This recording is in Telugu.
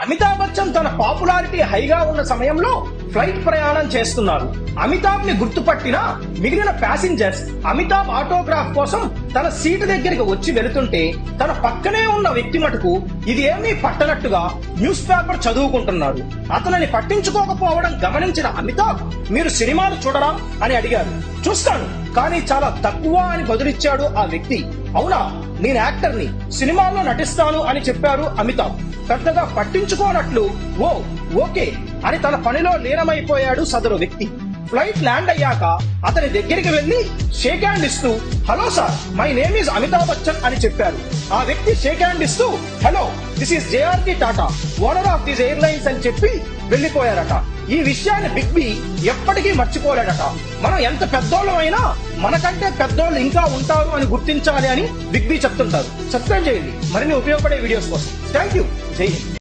అమితాబ్ బచ్చన్ తన పాపులారిటీ హైగా ఉన్న సమయంలో ఫ్లైట్ ప్రయాణం చేస్తున్నారు. అమితాబ్ ని గుర్తుపట్టిన మిగిలిన ప్యాసింజర్స్ అమితాబ్ ఆటోగ్రాఫ్ కోసం తన సీటు దగ్గరికి వచ్చి వెళుతుంటే తన పక్కనే ఉన్న వ్యక్తి మటుకు ఇది ఏమీ పట్టనట్టుగా న్యూస్ పేపర్ చదువుకుంటున్నాడు. అతనిని పట్టించుకోకపోవడం గమనించిన అమితాబ్, మీరు సినిమాలు చూడరా అని అడిగారు. చూస్తాను, కానీ చాలా తక్కువ అని బదులిచ్చాడు ఆ వ్యక్తి. అవునా, నేను యాక్టర్ని, సినిమాల్లో నటిస్తాను అని చెప్పారు అమితాబ్. పెద్దగా పట్టించుకోనట్లు ఓకే అని తన పనిలో లీనమైపోయాడు సదరు వ్యక్తి. ఫ్లైట్ ల్యాండ్ అయ్యాక అతని దగ్గరికి వెళ్లి షేక్ హ్యాండ్ ఇస్తూ, hello sir, my name is Amitabh Bachchan అని చెప్పారు. ఆ వ్యక్తి షేక్ హ్యాండ్ ఇస్తూ, హలో, దిస్ ఈస్ జేఆర్కి Tata, owner of this airlines అని చెప్పి వెళ్లిపోయారట. ఈ విషయాన్ని బిగ్ బి ఎప్పటికీ మర్చిపోలేడట. మనం ఎంత పెద్దోళ్ళం అయినా మనకంటే పెద్దోళ్ళు ఇంకా ఉంటారు అని గుర్తించాలి అని బిగ్ బి చెప్తుంటారు. సబ్స్క్రైబ్ చేయండి మరిన్ని ఉపయోగపడే వీడియోస్ కోసం. Thank you. జై హింద్.